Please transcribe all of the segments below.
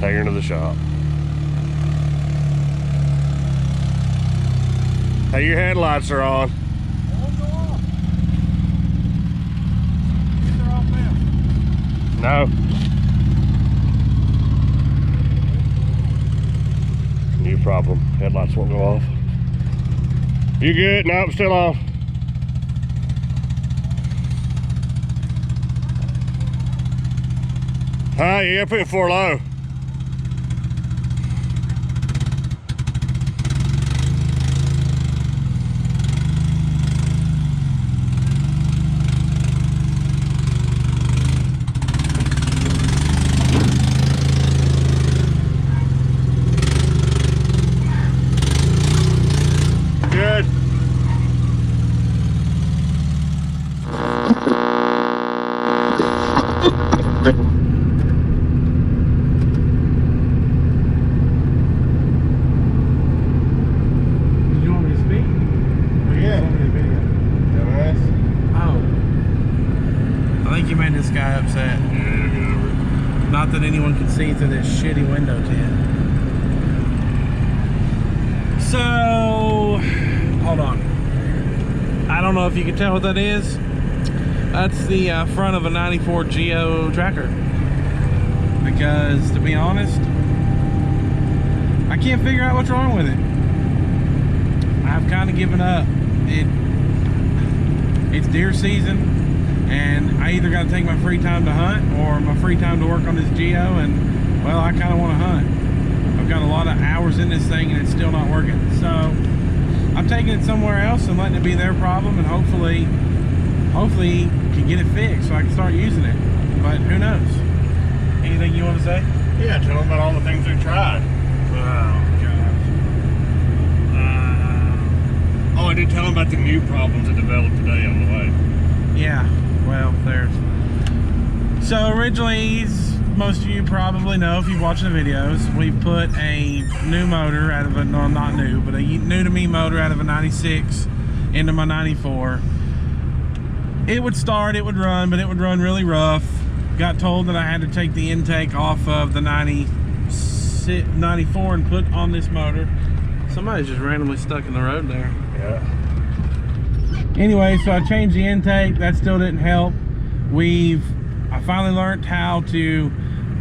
Take her to the shop. Hey, your headlights are on. No. New problem. Headlights won't go off. You good? No, I'm still on. Hi, you gotta put in 4 low. Good. You made this guy upset. Yeah, not that anyone can see through this shitty window tint. So, hold on. I don't know if you can tell what that is. That's the front of a 94 Geo tracker. Because, to be honest, I can't figure out what's wrong with it. I've kind of given up. It's deer season. And I either got to take my free time to hunt or my free time to work on this Geo, and well, I kind of want to hunt. I've got a lot of hours in this thing and it's still not working. So I'm taking it somewhere else and letting it be their problem, and hopefully can get it fixed so I can start using it. But who knows? Anything you want to say? Yeah, tell them about all the things we tried. Oh, God. Oh, I did tell them about the new problems that developed today on the way. Yeah. Well, so originally, most of you probably know if you've watched the videos, we put a new motor out of a, no, not new, but a new to me motor out of a 96 into my 94. It would start, it would run, but it would run really rough. Got told that I had to take the intake off of the 94 and put on this motor. Somebody's just randomly stuck in the road there. Yeah. Anyway, so I changed the intake. That still didn't help. I finally learned how to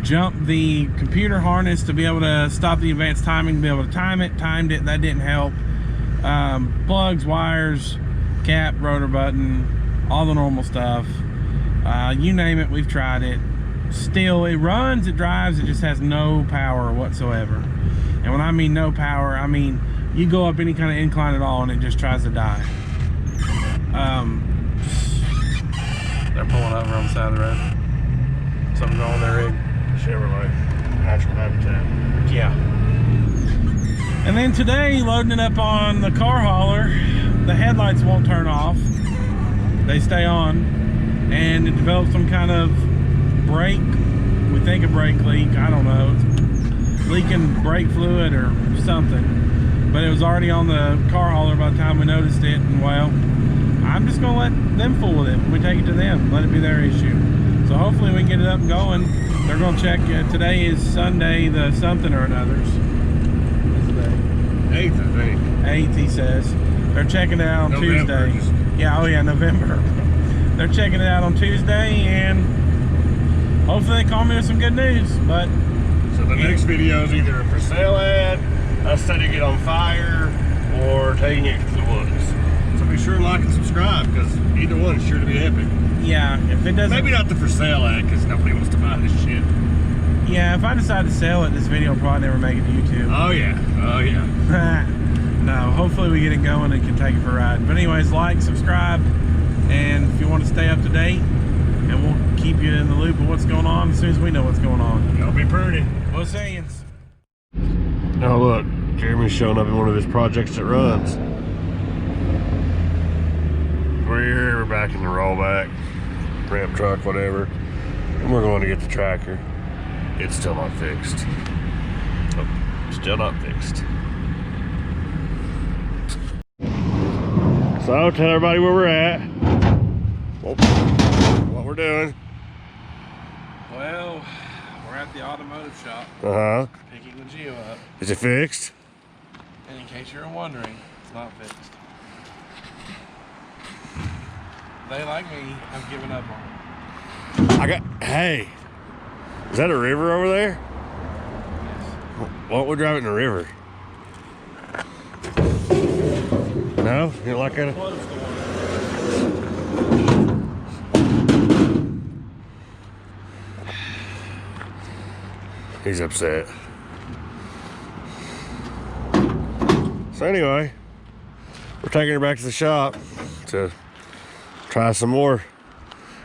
jump the computer harness to be able to stop the advanced timing, to be able to time it. Timed it. That didn't help. Plugs, wires, cap, rotor button, all the normal stuff. You name it, we've tried it. Still, it runs, it drives, it just has no power whatsoever. And when I mean no power, I mean you go up any kind of incline at all and it just tries to die. They're pulling over on the side of the road. Something's wrong with their rig. Chevrolet, natural habitat. Yeah. And then today, loading it up on the car hauler, the headlights won't turn off. They stay on. And it developed some kind of brake. We think a brake leak. I don't know. It's leaking brake fluid or something. But it was already on the car hauler by the time we noticed it. And well, I'm just going to let them fool with it when we take it to them. Let it be their issue. So hopefully we can get it up and going. They're going to check. Today is Sunday, the something or another's. What's the day? 8th, I think. 8th, he says. They're checking it out on November. Tuesday. Yeah, oh yeah, November. They're checking it out on Tuesday, and hopefully they call me with some good news. But so the next video is either a for sale ad, us setting it on fire, or taking it to the woods. So be sure and like and subscribe, because either one is sure to be epic. yeah, if it doesn't... Maybe not the for sale ad, because nobody wants to buy this shit. Yeah, if I decide to sell it, this video will probably never make it to YouTube. Oh yeah, oh yeah. No, hopefully we get it going and can take it for a ride. But anyways, like, subscribe, and if you want to stay up to date, and we'll keep you in the loop of what's going on as soon as we know what's going on. Y'all be pretty. We'll see you. Now look, Jeremy's showing up in one of his projects that runs. We're here, we're back in the rollback, ramp truck, whatever. And we're going to get the tracker. It's still not fixed. Oh, still not fixed. So tell everybody where we're at. What we're doing. Well, We're at the automotive shop. Picking the Geo up. Is it fixed? And in case you're wondering, it's not fixed. They, like me, have given up on it. Hey, is that a river over there? Yes. Why don't we drive it in the river? No? You don't like that? He's upset. So anyway, we're taking her back to the shop to try some more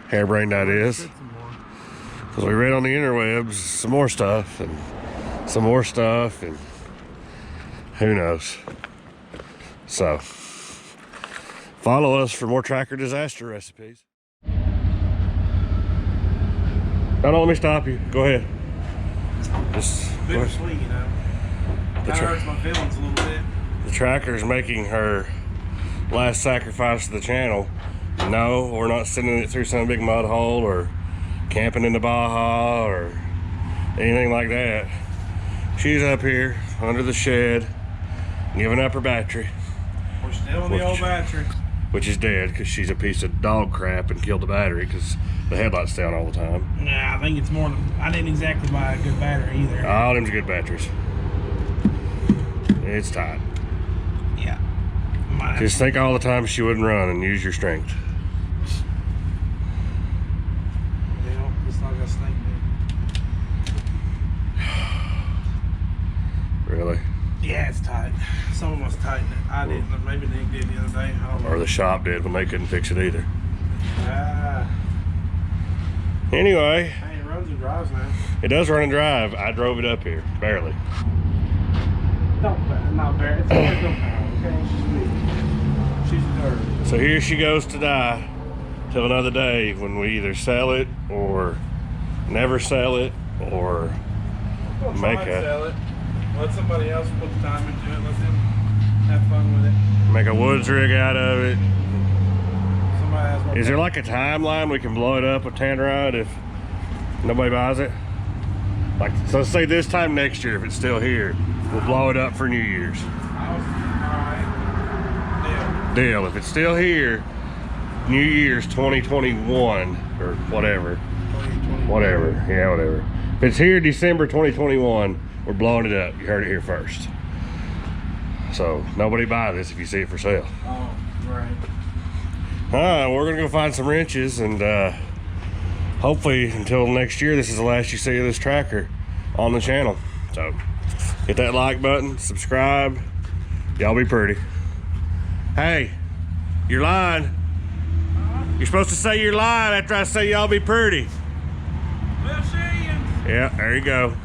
harebrained ideas. Because we read on the interwebs some more stuff and some more stuff and who knows. So follow us for more tracker disaster recipes. Don't let me stop you. Go ahead. Just bittersweet, you know. Kind of hurts my feelings a little bit. The tracker's making her last sacrifice to the channel. No, we're not sending it through some big mud hole or camping in the Baja or anything like that. She's up here under the shed, giving up her battery. We're still in the old battery. Which is dead because she's a piece of dog crap and killed the battery because the headlight's down all the time. Nah, I think it's more than, I didn't exactly buy a good battery either. All them's good batteries. It's tight. Yeah. Just think all the time she wouldn't run and use your strength. Yeah, it's like a snake bit. Really? Yeah, it's tight. Someone must tighten it. I didn't. Maybe Nick did the other day. I don't know. Or the shop did when they couldn't fix it either. Ah. Anyway. Hey, it runs and drives now. It does run and drive. I drove it up here, barely. Not barely. It's only no power, okay? She's a dirt. So here she goes to die till another day when we either sell it or never sell it or make sell it. Let somebody else put the time into it. Let them have fun with it. Make a woods rig out of it. Somebody has one. Is there like a timeline we can blow it up with Tannerite if nobody buys it? Like, so let's say this time next year, if it's still here, we'll blow it up for New Year's. Alright. Deal. If it's still here, New Year's 2021 or whatever. 2021. Whatever. Yeah, whatever. If it's here December 2021, we're blowing it up. You heard it here first. So nobody buy this if you see it for sale. Oh, right. We're gonna go find some wrenches and hopefully until next year this is the last you see of this tracker on the channel. So hit that like button, subscribe. Y'all be pretty. Hey, you're lying. You're supposed to say you're lying after I say y'all be pretty. We'll see you. Yeah, there you go.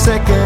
second.